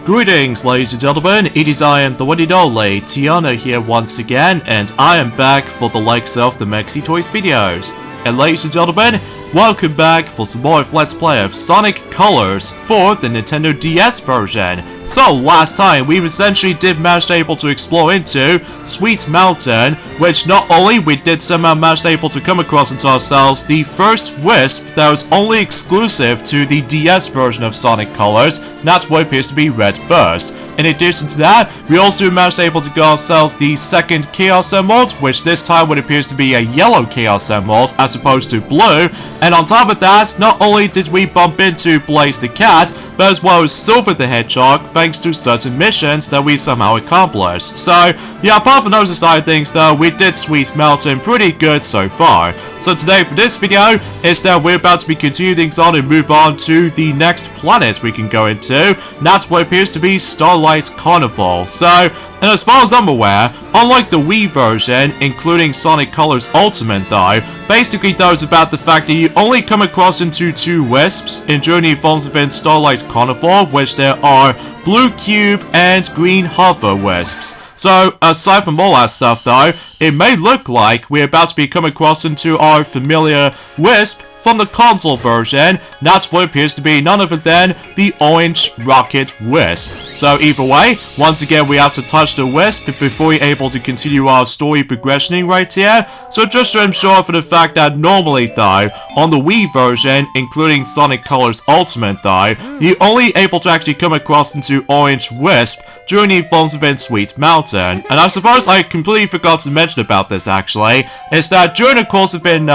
Greetings, ladies and gentlemen, it is I am the one and only Tiana here once again, and I am back for the likes of the Maxi Toys videos. And ladies and gentlemen, welcome back for some more Let's Play of Sonic Colors for the Nintendo DS version. So last time we essentially did manage to explore into Sweet Mountain, which not only we did somehow manage to come across into ourselves the first Wisp that was only exclusive to the DS version of Sonic Colors, and that's what appears to be Red Burst. In addition to that, we also managed to get ourselves the second Chaos Emerald, which this time would appears to be a yellow Chaos Emerald as opposed to blue. And on top of that, not only did we bump into Blaze the Cat, but as well as Silver the Hedgehog, thanks to certain missions that we somehow accomplished. So, yeah, apart from those side of things though, we did Sweet Mountain pretty good so far. So today for this video, is that we're about to be continuing things on and move on to the next planet we can go into, and that's what appears to be Starlight Carnival. So, and as far as I'm aware, unlike the Wii version, including Sonic Colors Ultimate though, basically though is about the fact that you only come across into two Wisps in Journey Forms within Starlight Carnival, which there are Blue Cube and Green Hover Wisps. So, aside from all that stuff though, it may look like we're about to be coming across into our familiar Wisp from the console version. That's what appears to be none other than the Orange Rocket Wisp. So either way, once again we have to touch the Wisp before we're able to continue our story progressioning right here. So just to ensure for the fact that normally though, on the Wii version, including Sonic Colors Ultimate though, you're only able to actually come across into Orange Wisp during the forms within Sweet Mountain. And I suppose I completely forgot to mention about this actually, is that during the course within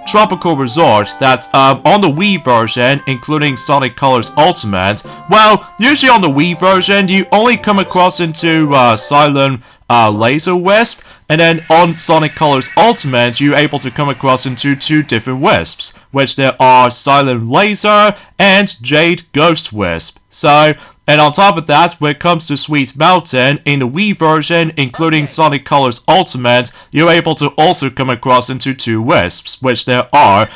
Tropical Resort, that on the Wii version, including Sonic Colors Ultimate, well, usually on the Wii version, you only come across into Silent Laser Wisp, and then on Sonic Colors Ultimate, you're able to come across into two different Wisps, which there are Silent Laser and Jade Ghost Wisp. So, and on top of that, when it comes to Sweet Mountain, in the Wii version, including Sonic Colors Ultimate, you're able to also come across into two Wisps, which there are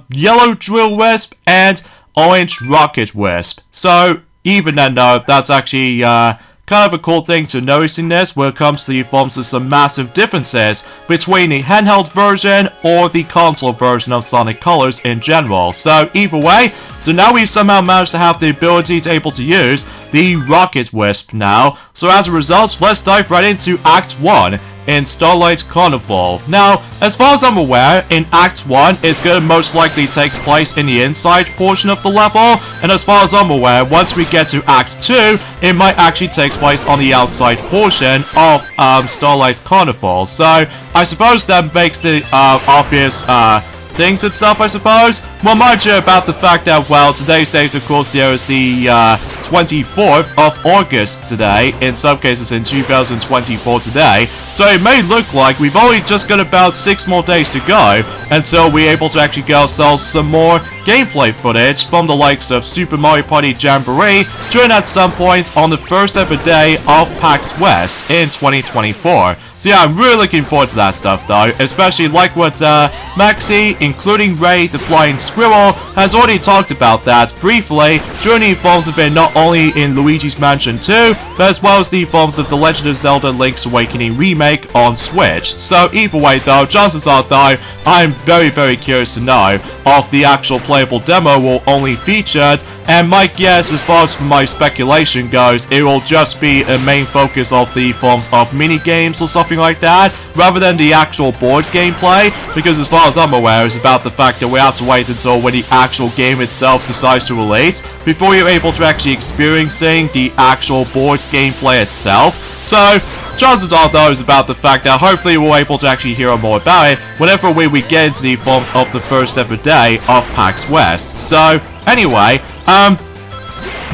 Yellow Drill Wisp and Orange Rocket Wisp. So, even then though, that's actually kind of a cool thing to notice in this when it comes to the forms of some massive differences between the handheld version or the console version of Sonic Colors in general. So either way, so now we've somehow managed to have the ability to able to use the Rocket Wisp now. So as a result, let's dive right into Act 1 in Starlight Carnival. Now, as far as I'm aware, in Act 1, it's gonna most likely takes place in the inside portion of the level, and as far as I'm aware, once we get to Act 2, it might actually take place on the outside portion of Starlight Carnival. So, I suppose that makes the obvious things itself, I suppose. Well, mind you about the fact that, well, today's date, of course, there is the 24th of August today, in some cases in 2024 today, so it may look like we've only just got about 6 more days to go until we're able to actually get ourselves some more gameplay footage from the likes of Super Mario Party Jamboree during at some point on the first ever day of PAX West in 2024. So yeah, I'm really looking forward to that stuff though, especially like what Maxi, including Ray the Flying Squirrel, has already talked about that briefly during the forms of it not only in Luigi's Mansion 2, but as well as the forms of The Legend of Zelda Link's Awakening remake on Switch. So either way though, chances are though, I'm very curious to know if the actual playable demo will only featured, and my guess as far as my speculation goes, it will just be a main focus of the forms of mini games or something like that, rather than the actual board gameplay, because as far as I'm aware, it's about the fact that we have to wait until when the actual game itself decides to release, before you're able to actually experiencing the actual board gameplay itself. So, chances are though is about the fact that hopefully we're able to actually hear more about it whenever we get into the forms of the first ever day of PAX West. So, anyway,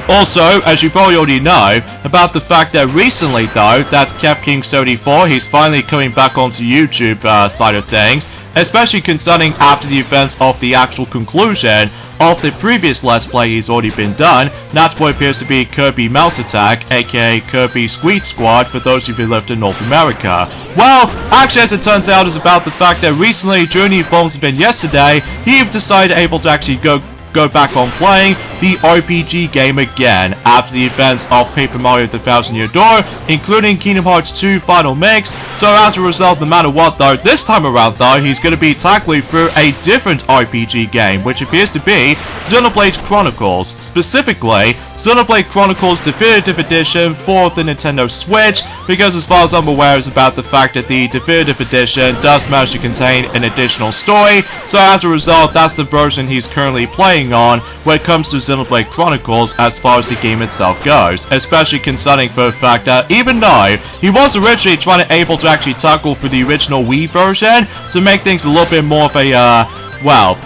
also, as you probably already know, about the fact that recently though, that CapKing74, he's finally coming back onto YouTube side of things, especially concerning after the events of the actual conclusion of the previous Let's Play he's already been done. That's what appears to be Kirby Mouse Attack, aka Kirby Squeak Squad for those of you who lived in North America. Well, actually as it turns out, is about the fact that recently during the forms event yesterday, he decided able to actually go go back on playing the RPG game again after the events of Paper Mario The Thousand Year Door, including Kingdom Hearts 2 Final Mix. So as a result, no matter what though, this time around though, he's going to be tackling through a different RPG game, which appears to be Xenoblade Chronicles, specifically Xenoblade Chronicles Definitive Edition for the Nintendo Switch, because as far as I'm aware is about the fact that the Definitive Edition does manage to contain an additional story. So as a result, that's the version he's currently playing on when it comes to Xenoblade Chronicles as far as the game itself goes, especially concerning for the fact that even though he was originally trying to able to actually tackle for the original Wii version to make things a little bit more of a, well,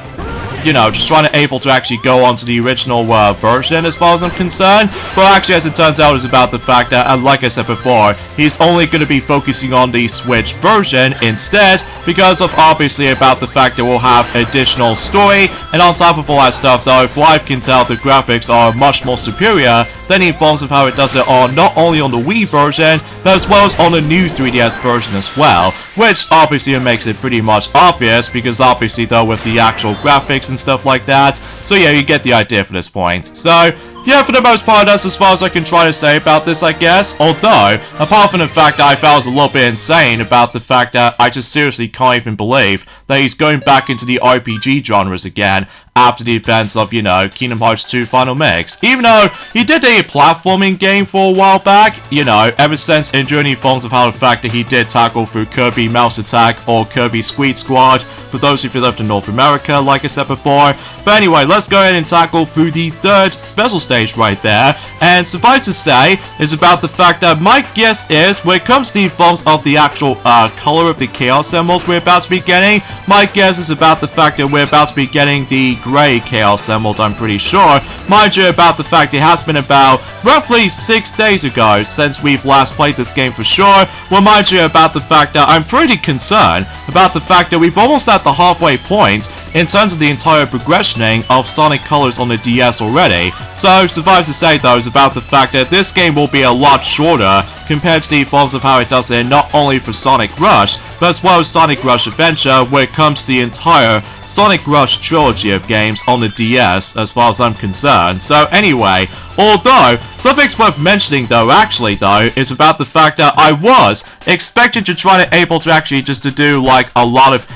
you know, just trying to able to actually go on to the original version as far as I'm concerned. But actually, as it turns out, it's about the fact that, like I said before, he's only going to be focusing on the Switch version instead, because of obviously about the fact that we'll have additional story. And on top of all that stuff though, for what I can tell, the graphics are much more superior than in forms of how it does it on not only on the Wii version, but as well as on the new 3DS version as well, which obviously makes it pretty much obvious, because obviously though with the actual graphics and stuff like that. So yeah, you get the idea for this point. So yeah, for the most part, that's as far as I can try to say about this, I guess. Although, apart from the fact that I felt it was a little bit insane about the fact that I just seriously can't even believe that he's going back into the RPG genres again after the events of, you know, Kingdom Hearts 2 Final Mix. Even though he did a platforming game for a while back, you know, ever since enduring forms of how the fact that he did tackle through Kirby Mouse Attack or Kirby Squeak Squad, for those of you who lived in North America, like I said before. But anyway, let's go ahead and tackle through the third special stage right there. And suffice to say, is about the fact that my guess is, when it comes to the forms of the actual color of the Chaos Emeralds we're about to be getting, my guess is about the fact that we're about to be getting the Grey Chaos Emerald, I'm pretty sure. Mind you, about the fact it has been about roughly 6 days ago since we've last played this game for sure. Well, mind you, about the fact that I'm pretty concerned about the fact that we've almost at the halfway point in terms of the entire progressioning of Sonic Colors on the DS already. So, suffice to say though, is about the fact that this game will be a lot shorter compared to the forms of how it does it not only for Sonic Rush, but as well as Sonic Rush Adventure, where it comes to the entire Sonic Rush trilogy of games on the DS, as far as I'm concerned. So anyway, although, something's worth mentioning though, actually though, is about the fact that I was expecting to try to able to actually just to do like a lot of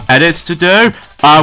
edits to do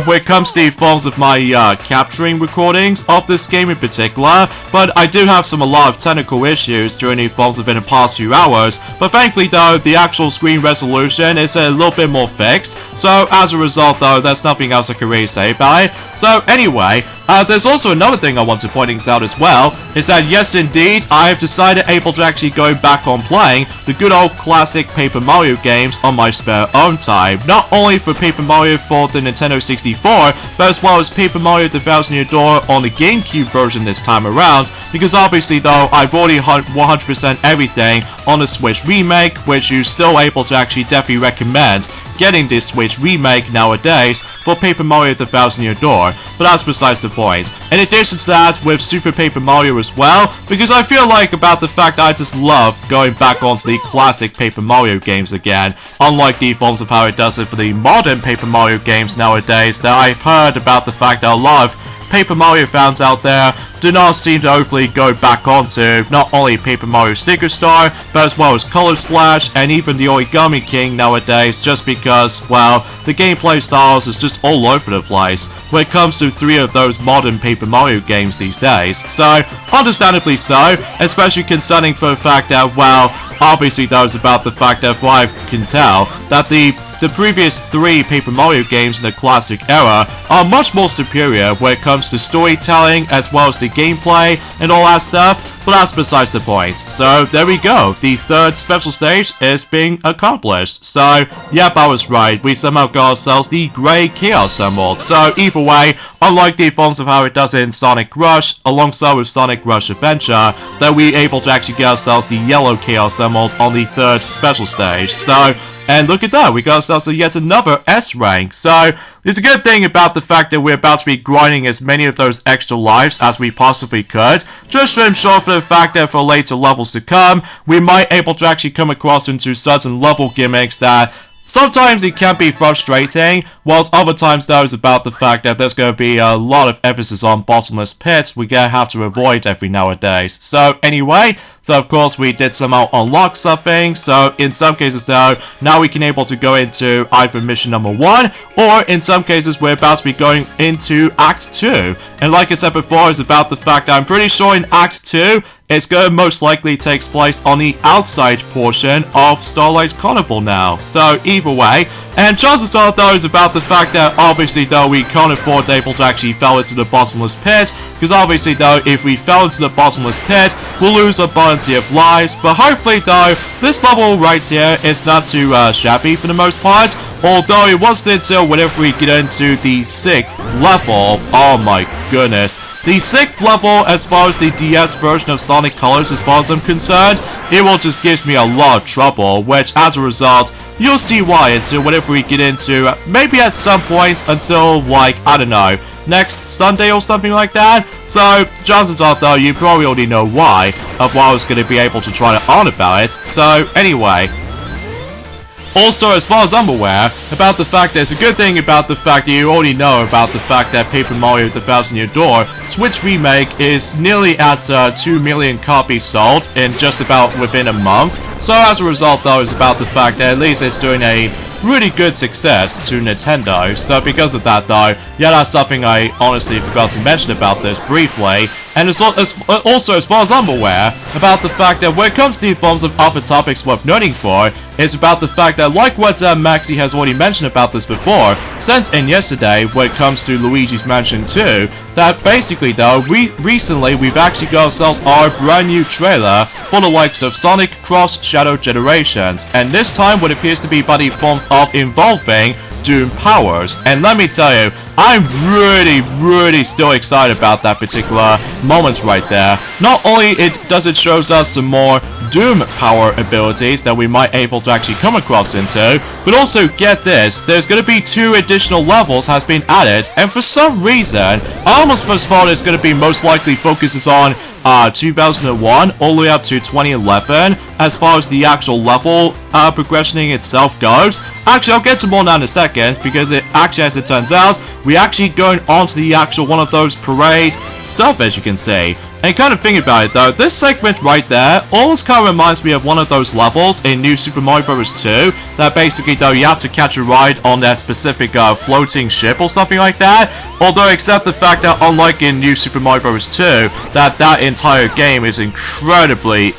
when it comes to the forms of my capturing recordings of this game in particular, but I do have a lot of technical issues during the forms of in the past few hours. But thankfully though, the actual screen resolution is a little bit more fixed, so as a result though, there's nothing else I can really say about it. So anyway, there's also another thing I want to point out as well, is that yes indeed, I have decided able to actually go back on playing the good old classic Paper Mario games on my spare own time. Not only for Paper Mario for the Nintendo 64, but as well as Paper Mario The Thousand Year Door on the GameCube version this time around, because obviously though, I've already 100% everything on the Switch remake, which you still able to actually definitely recommend getting this Switch remake nowadays for Paper Mario The Thousand Year Door, but that's besides the point. In addition to that, with Super Paper Mario as well, because I feel like about the fact that I just love going back onto the classic Paper Mario games again, unlike the forms of how it does it for the modern Paper Mario games nowadays, that I've heard about the fact that a lot of Paper Mario fans out there do not seem to hopefully go back onto not only Paper Mario Sticker Star, but as well as Color Splash and even the Origami King nowadays, just because, well, the gameplay styles is just all over the place when it comes to 3 of those modern Paper Mario games these days. So, understandably so, especially concerning for the fact that, well, obviously that was about the fact that, what I can tell, that the previous 3 Paper Mario games in the classic era are much more superior when it comes to storytelling as well as the gameplay and all that stuff, but that's besides the point. So there we go, the third special stage is being accomplished. So yep, I was right, we somehow got ourselves the Grey Chaos Emerald. So either way, unlike the forms of how it does it in Sonic Rush, alongside with Sonic Rush Adventure, that we able to actually get ourselves the Yellow Chaos Emerald on the third special stage. So, and look at that, we got ourselves yet another S rank. So, there's a good thing about the fact that we're about to be grinding as many of those extra lives as we possibly could, just to ensure for the fact that for later levels to come, we might able to actually come across into certain level gimmicks that Sometimes it can be frustrating, whilst other times though is about the fact that there's going to be a lot of emphasis on bottomless pits we're going to have to avoid every nowadays. So anyway, so of course we did somehow unlock something, so in some cases though, now we can able to go into either mission number 1, or in some cases we're about to be going into Act 2. And like I said before, it's about the fact that I'm pretty sure in Act 2, it's going to most likely takes place on the outside portion of Starlight Carnival now. So either way, and chances are though is about the fact that obviously though we can't afford able to actually fall into the bottomless pit, because obviously though if we fell into the bottomless pit, we'll lose a bunch of lives. But hopefully though, this level right here is not too shabby for the most part, although it wasn't until whenever we get into the 6th level, oh my goodness. The 6th level, as far as the DS version of Sonic Colors, as far as I'm concerned, it will just give me a lot of trouble, which as a result, you'll see why until whenever we get into, maybe at some point until, like, I don't know, next Sunday or something like that. So, chances are though, you probably already know why, of what I was going to be able to try to on about it. So, anyway. Also, as far as I'm aware, about the fact there's a good thing about the fact that you already know about the fact that Paper Mario The Thousand Year Door Switch Remake is nearly at 2 million copies sold in just about within a month. So as a result though, is about the fact that at least it's doing a really good success to Nintendo. So because of that though, yeah, that's something I honestly forgot to mention about this briefly. And also, as far as I'm aware, about the fact that when it comes to the forms of other topics worth noting for, is about the fact that, like what Maxi has already mentioned about this before, since in yesterday, when it comes to Luigi's Mansion 2, that basically though, recently we've actually got ourselves our brand new trailer for the likes of Sonic Cross Shadow Generations, and this time what appears to be by the forms of involving Doom powers. And let me tell you, I'm really still excited about that particular moment right there. Not only does it shows us some more Doom power abilities that we might able to actually come across into, but also get this, there's going to be 2 additional levels has been added, and for some reason, I almost first thought it's going to be most likely focuses on 2001 all the way up to 2011 as far as the actual level progressioning itself goes. Actually, I'll get to more now in a second, because it actually, as it turns out, we actually going on to the actual one of those parade stuff, as you can see. And kind of think about it though, this segment right there almost kind of reminds me of one of those levels in New Super Mario Bros. 2 that basically though you have to catch a ride on that specific floating ship or something like that. Although except the fact that unlike in New Super Mario Bros. 2, that entire game is incredibly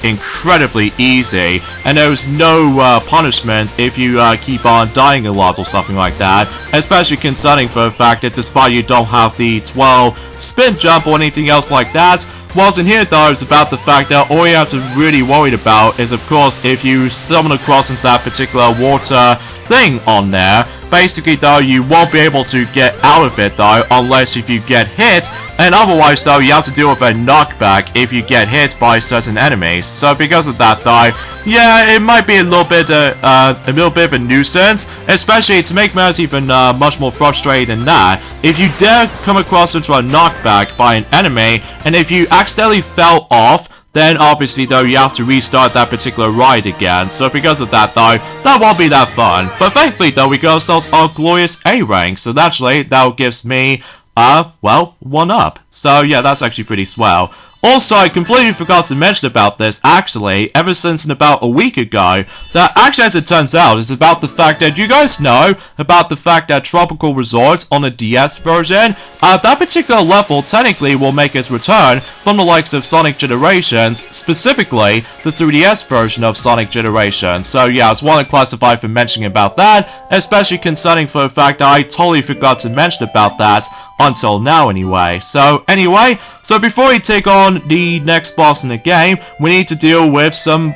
easy, and there's no punishment if you keep on dying a lot or something like that, especially concerning for the fact that despite you don't have the 12 spin jump or anything else like that. Whilst in here though, it's about the fact that all you have to really worry about is of course if you stumble across into that particular water thing on there, basically though you won't be able to get out of it though unless if you get hit, and otherwise though you have to deal with a knockback if you get hit by certain enemies. So because of that though, yeah, it might be a little bit of a nuisance, especially to make matters even much more frustrating than that. If you dare come across into a knockback by an enemy, and if you accidentally fell off, then obviously though you have to restart that particular ride again. So because of that though, that won't be that fun. But thankfully though, we got ourselves our glorious A rank, so naturally that gives me well, 1 up. So yeah, that's actually pretty swell. Also, I completely forgot to mention about this, actually, ever since in about a week ago, that actually, as it turns out, is about the fact that you guys know about the fact that Tropical Resort on the DS version, that particular level technically will make its return from the likes of Sonic Generations, specifically the 3DS version of Sonic Generations. So yeah, I just want to classify for mentioning about that, especially concerning for the fact that I totally forgot to mention about that until now anyway. So anyway, so before we take on the next boss in the game, we need to deal with some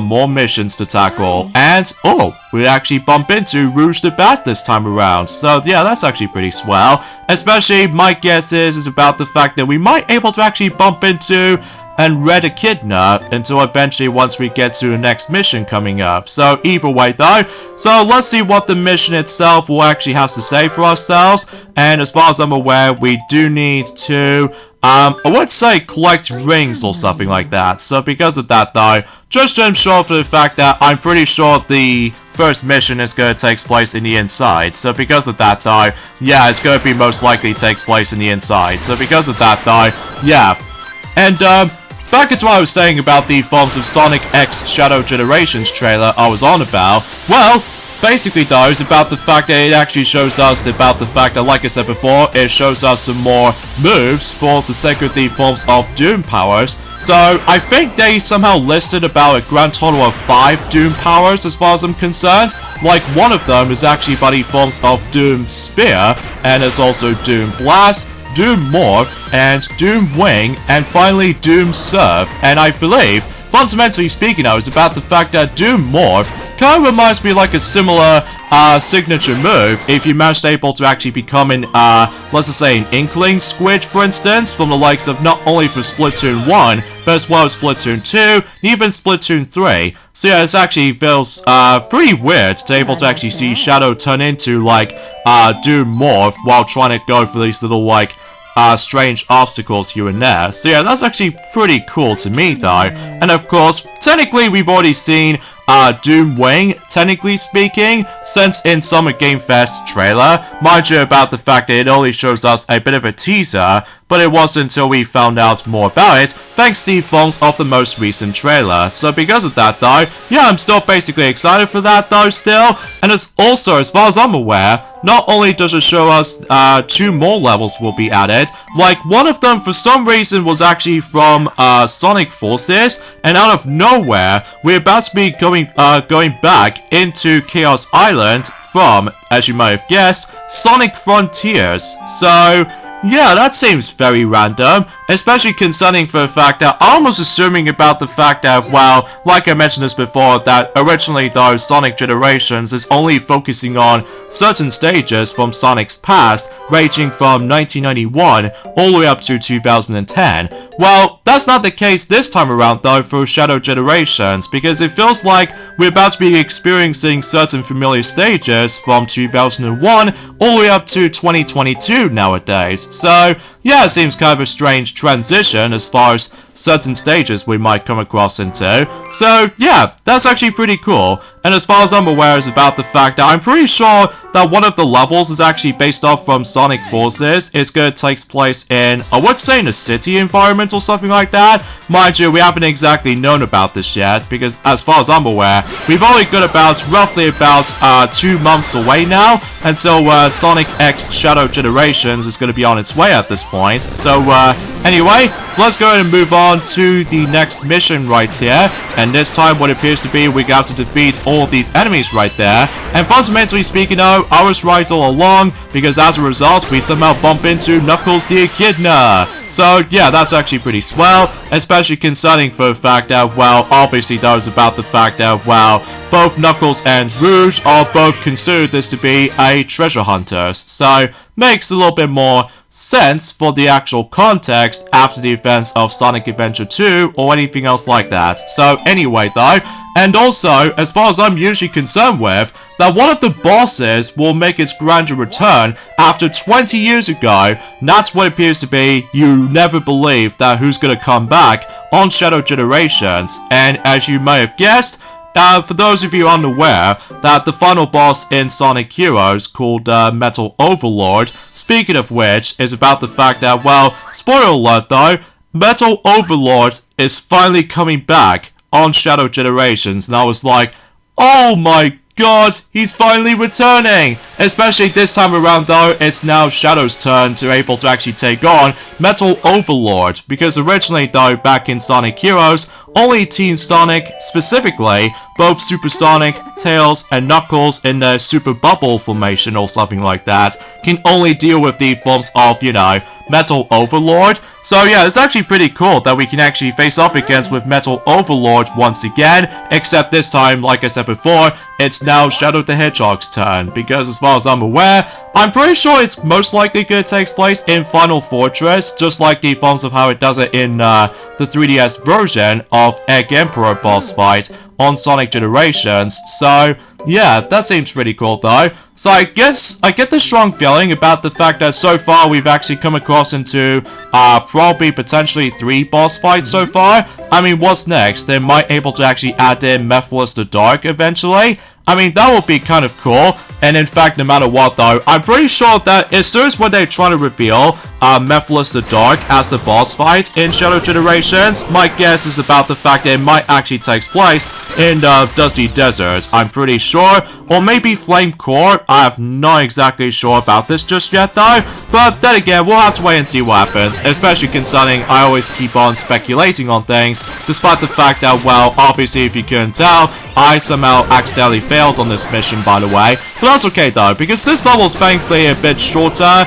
more missions to tackle. And oh, we actually bump into Rouge the Bat this time around. So yeah, that's actually pretty swell. Especially my guess is about the fact that we might able to actually bump into and Red Echidna until eventually once we get to the next mission coming up. So either way though, so let's see what the mission itself will actually have to say for ourselves. And as far as I'm aware, we do need to I would say collect rings or something like that. So because of that though, just to ensure for the fact that I'm pretty sure the first mission is going to take place in the inside. So because of that though, yeah, it's going to be most likely takes place in the inside. So because of that though, yeah. And back into what I was saying about the forms of Sonic X Shadow Generations trailer I was on about. Well, basically though, it's about the fact that it actually shows us about the fact that, like I said before, it shows us some more moves for the sake of the forms of Doom powers. So I think they somehow listed about a grand total of 5 Doom powers as far as I'm concerned. Like one of them is actually by the forms of Doom Spear, and there's also Doom Blast, Doom Morph, and Doom Wing, and finally Doom Surf. And I believe, fundamentally speaking though, it's about the fact that Doom Morph kind of reminds me like a similar signature move if you managed able to actually become an, let's just say an Inkling Squid, for instance, from the likes of not only for Splatoon 1, but as well as Splatoon 2, and even Splatoon 3. So yeah, it actually feels pretty weird to be able to actually see Shadow turn into like Doom Morph while trying to go for these little like strange obstacles here and there. So yeah, that's actually pretty cool to me though. And of course, technically we've already seen Doom Wing, technically speaking, since in Summer Game Fest trailer. Mind you about the fact that it only shows us a bit of a teaser, but it wasn't until we found out more about it, thanks to the films of the most recent trailer. So because of that though, yeah, I'm still basically excited for that though still. And it's also, as far as I'm aware, not only does it show us 2 more levels will be added, like one of them for some reason was actually from Sonic Forces, and out of nowhere, we're about to be going back into Chaos Island from, as you might have guessed, Sonic Frontiers. So yeah, that seems very random, especially concerning for the fact that I was assuming about the fact that, well, like I mentioned this before, that originally though Sonic Generations is only focusing on certain stages from Sonic's past, ranging from 1991 all the way up to 2010. Well, that's not the case this time around though for Shadow Generations, because it feels like we're about to be experiencing certain familiar stages from 2001 all the way up to 2022 nowadays. So yeah, it seems kind of a strange transition as far as certain stages we might come across into. So yeah, that's actually pretty cool. And as far as I'm aware is about the fact that I'm pretty sure that one of the levels is actually based off from Sonic Forces. It's going to take place in, I would say in a city environment or something like that. Mind you, we haven't exactly known about this yet, because as far as I'm aware, we've only got about roughly about 2 months away now until Sonic X Shadow Generations is going to be on its way at this point. So anyway, so let's go ahead and move on to the next mission right here. And this time what it appears to be, we got to defeat all of these enemies right there. And fundamentally speaking though, I was right all along, because as a result we somehow bump into Knuckles the Echidna. So yeah, that's actually pretty swell, especially concerning for the fact that, well, obviously that was about the fact that, well, both Knuckles and Rouge are both considered this to be a treasure hunters. So makes a little bit more sense for the actual context after the events of Sonic Adventure 2 or anything else like that. So anyway though, and also, as far as I'm usually concerned with, that one of the bosses will make its grander return after 20 years ago. And that's what it appears to be. You never believe that who's gonna come back on Shadow Generations. And as you may have guessed, for those of you unaware, that the final boss in Sonic Heroes called Metal Overlord, speaking of which, is about the fact that, well, spoiler alert though, Metal Overlord is finally coming back on Shadow Generations, and I was like, oh my god, he's finally returning! Especially this time around though, it's now Shadow's turn to able to actually take on Metal Overlord, because originally though, back in Sonic Heroes, only Team Sonic, specifically, both Super Sonic, Tails, and Knuckles in their Super Bubble formation or something like that, can only deal with the forms of, you know, Metal Overlord. So yeah, it's actually pretty cool that we can actually face up against with Metal Overlord once again, except this time, like I said before, it's now Shadow the Hedgehog's turn, because as far as I'm aware, I'm pretty sure it's most likely going to take place in Final Fortress, just like the forms of how it does it in the 3DS version of Egg Emperor boss fight on Sonic Generations. So yeah, that seems pretty cool though. So I guess I get the strong feeling about the fact that so far we've actually come across into probably potentially 3 boss fights so far. I mean, what's next? They might able to actually add in Mephiles the Dark eventually. I mean, that would be kind of cool. And in fact, no matter what though, I'm pretty sure that as soon as when they try to reveal Mephiles the Dark as the boss fight in Shadow Generations, my guess is about the fact that it might actually take place in the Dusty Desert, I'm pretty sure. Or maybe Flame Core, I'm not exactly sure about this just yet though. But then again, we'll have to wait and see what happens, especially concerning I always keep on speculating on things, despite the fact that, well, obviously if you couldn't tell, I somehow accidentally failed on this mission, by the way. But that's okay though, because this level is thankfully a bit shorter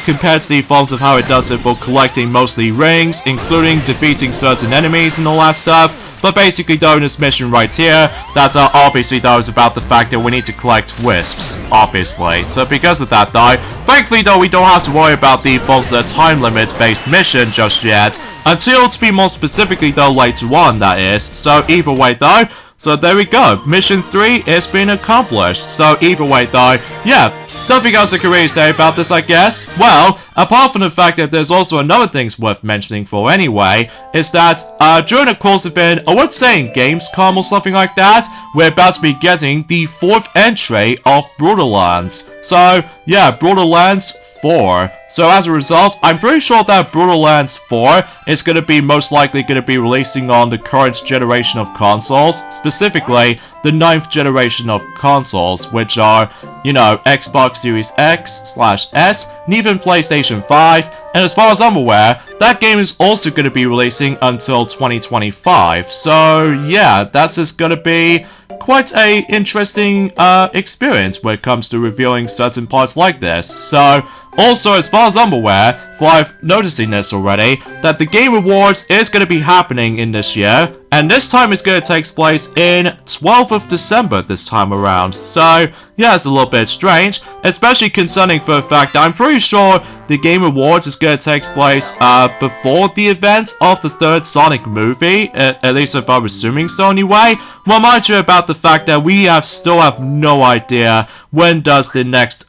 compared to the forms of how it does it for collecting mostly rings, including defeating certain enemies and all that stuff. But basically though, in this mission right here, that obviously though is about the fact that we need to collect wisps, obviously. So because of that though, thankfully though, we don't have to worry about the false time limit based mission just yet, until, to be more specifically though, later on, that is. So either way though, so there we go, mission 3 is being accomplished. So either way though, yeah, nothing else I can really say about this, I guess. Well, apart from the fact that there's also another thing's worth mentioning for anyway, is that during the course of it, I would say in Gamescom or something like that, we're about to be getting the 4th entry of Borderlands. So yeah, Borderlands 4. So as a result, I'm pretty sure that Borderlands 4 is going to be most likely going to be releasing on the current generation of consoles, specifically the 9th generation of consoles, which are, you know, Xbox Series X/S, and even PlayStation 5, and as far as I'm aware, that game is also going to be releasing until 2025. So yeah, that's just going to be quite a interesting experience when it comes to reviewing certain parts like this. So also, as far as I'm aware, for I've noticing this already, that the Game Awards is going to be happening in this year, and this time it's going to take place in 12th of December this time around. So yeah, it's a little bit strange, especially concerning for the fact that I'm pretty sure the Game Awards is going to take place before the event of the 3rd Sonic movie, at least if I'm assuming so anyway. Well, mind you about the fact that we still have no idea when does the next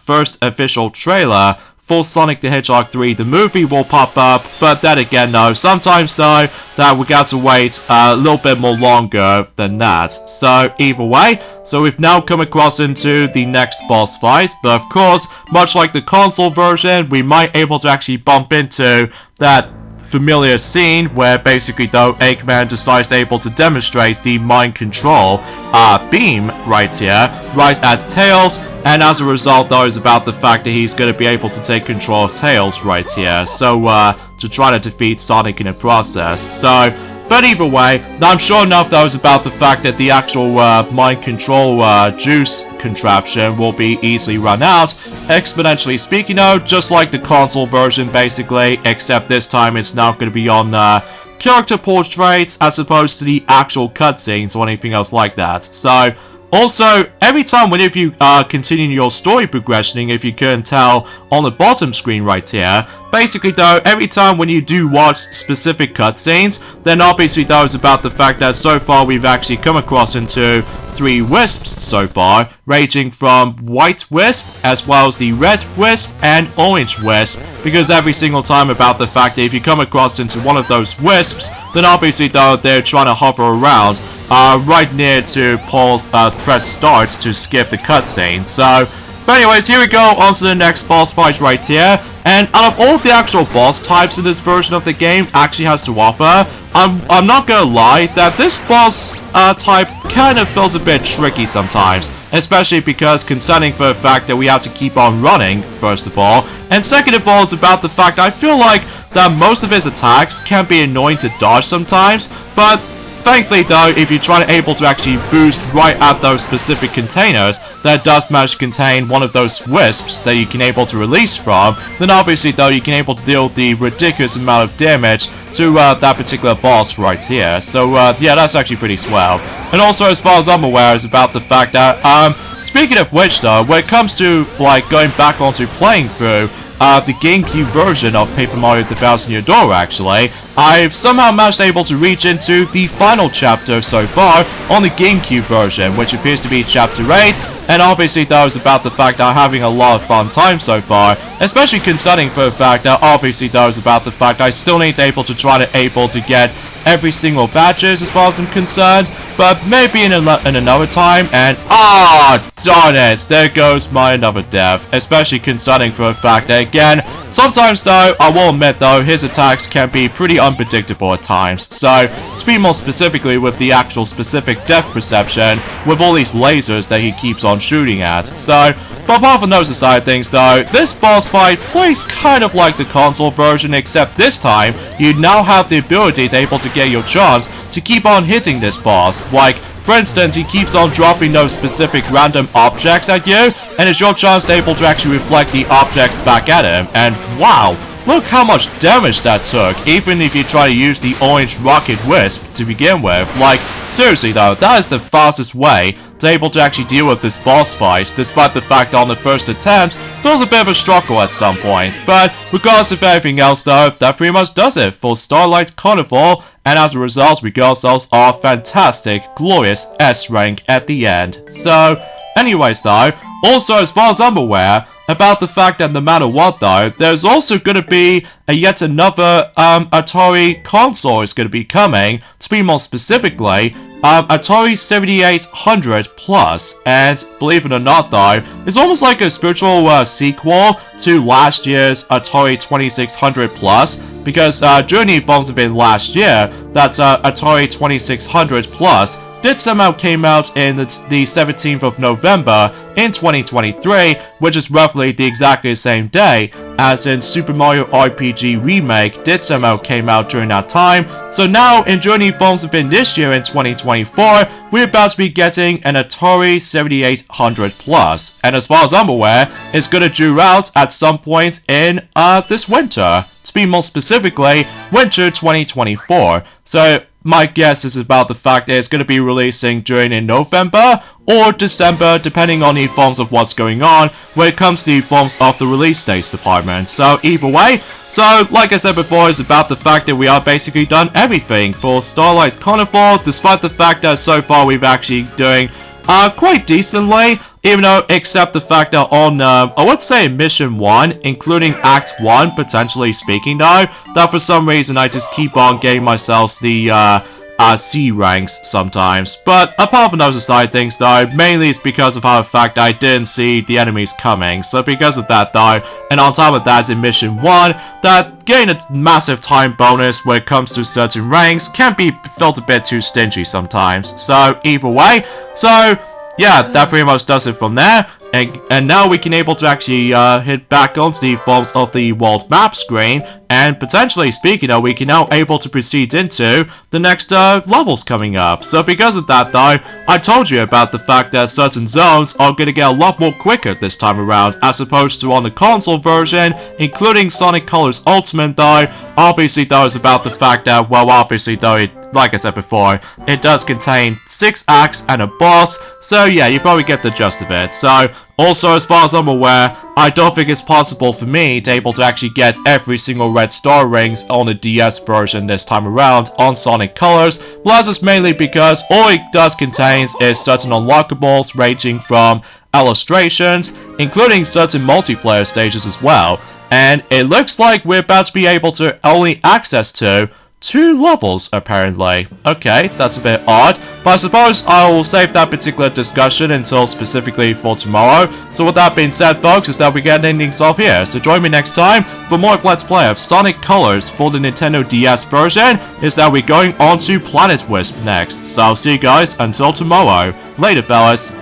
first official trailer for Sonic the Hedgehog 3, the movie, will pop up. But then again, no, sometimes though, that we got to wait a little bit more longer than that. So either way, so we've now come across into the next boss fight, but of course, much like the console version, we might able to actually bump into that familiar scene where basically though Eggman decides able to demonstrate the mind control beam right here, right at Tails, and as a result though is about the fact that he's going to be able to take control of Tails right here, so to try to defeat Sonic in the process. So but either way, I'm sure enough that was about the fact that the actual mind control juice contraption will be easily run out, exponentially speaking though, just like the console version basically, except this time it's now going to be on character portraits as opposed to the actual cutscenes or anything else like that. So also, every time whenever you continue your story progressioning, if you couldn't tell on the bottom screen right here, basically though, every time when you do watch specific cutscenes, then obviously though is about the fact that so far we've actually come across into 3 wisps so far, ranging from White Wisp, as well as the Red Wisp and Orange Wisp, because every single time about the fact that if you come across into one of those wisps, then obviously though they're trying to hover around right near to Paul's press start to skip the cutscene. So, but anyways, here we go on to the next boss fight right here. And out of all the actual boss types in this version of the game actually has to offer, I'm not gonna lie that this boss type kind of feels a bit tricky sometimes, especially because concerning for the fact that we have to keep on running, first of all, and second of all is about the fact I feel like that most of his attacks can be annoying to dodge sometimes, but thankfully though, if you try to able to actually boost right at those specific containers that does manage to contain one of those wisps that you can able to release from, then obviously though you can able to deal the ridiculous amount of damage to that particular boss right here. So yeah, that's actually pretty swell. And also, as far as I'm aware, is about the fact that speaking of which though, when it comes to like going back onto playing through the GameCube version of Paper Mario The Thousand Year Door, actually, I've somehow managed able to reach into the final chapter so far on the GameCube version, which appears to be Chapter 8, and obviously that was about the fact that I'm having a lot of fun time so far, especially concerning for the fact that obviously that was about the fact I still need to able to try to able to get every single badges as far as I'm concerned, but maybe in another time, and darn it, there goes my another death, especially concerning for the fact that again, sometimes though, I will admit though, his attacks can be pretty unpredictable at times. So, to be more specifically with the actual specific depth perception, with all these lasers that he keeps on shooting at. So, but apart from those aside things though, this boss fight plays kind of like the console version, except this time, you now have the ability to able to get your chance to keep on hitting this boss. Like, for instance, he keeps on dropping those specific random objects at you, and it's your chance to able to actually reflect the objects back at him, and wow! Look how much damage that took, even if you try to use the orange rocket wisp to begin with. Like, seriously though, that is the fastest way to able to actually deal with this boss fight, despite the fact that on the first attempt, there was a bit of a struggle at some point. But, regardless of everything else though, that pretty much does it for Starlight Carnival, and as a result, we got ourselves our fantastic, glorious S rank at the end. So, anyways though, also as far as I'm aware, about the fact that no matter what though, there's also going to be yet another Atari console is going to be coming, to be more specifically, Atari 7800 Plus, and believe it or not though, it's almost like a spiritual sequel to last year's Atari 2600 Plus, because during the events of last year, that Atari 2600 Plus did somehow came out in the 17th of November in 2023, which is roughly the exactly same day as in Super Mario RPG Remake did somehow came out during that time. So now, in Journey Phones within this year in 2024, we're about to be getting an Atari 7800 Plus, and as far as I'm aware, it's gonna due out at some point in this winter. To be more specifically, winter 2024. So my guess is about the fact that it's going to be releasing during in November or December, depending on the forms of what's going on when it comes to the forms of the release dates department. So either way, so like I said before, it's about the fact that we are basically done everything for Starlight Carnival, despite the fact that so far we've actually doing quite decently, even though, except the fact that on, I would say Mission 1, including Act 1, potentially speaking though, that for some reason I just keep on getting myself the, C ranks sometimes. But apart from those aside things though, mainly it's because of how the fact I didn't see the enemies coming. So because of that though, and on top of that in Mission 1, that getting a massive time bonus when it comes to certain ranks can be felt a bit too stingy sometimes. So either way, so yeah, that pretty much does it from there. And now we can able to actually hit back onto the forms of the world map screen, and potentially speaking we can now able to proceed into the next levels coming up. So because of that though, I told you about the fact that certain zones are going to get a lot more quicker this time around, as opposed to on the console version, including Sonic Colors Ultimate though. Obviously though, it's about the fact that, well, obviously though, like I said before, it does contain 6 acts and a boss, so yeah, you probably get the gist of it. So, also as far as I'm aware, I don't think it's possible for me to able to actually get every single red star rings on the DS version this time around on Sonic Colors, plus it's mainly because all it does contains is certain unlockables ranging from illustrations, including certain multiplayer stages as well, and it looks like we're about to be able to only access to 2 levels, apparently. Okay, that's a bit odd, but I suppose I will save that particular discussion until specifically for tomorrow. So with that being said, folks, is that we get endings off here. So join me next time for more of Let's Play of Sonic Colors for the Nintendo DS version, is that we're going on to Planet Wisp next. So I'll see you guys until tomorrow. Later, fellas.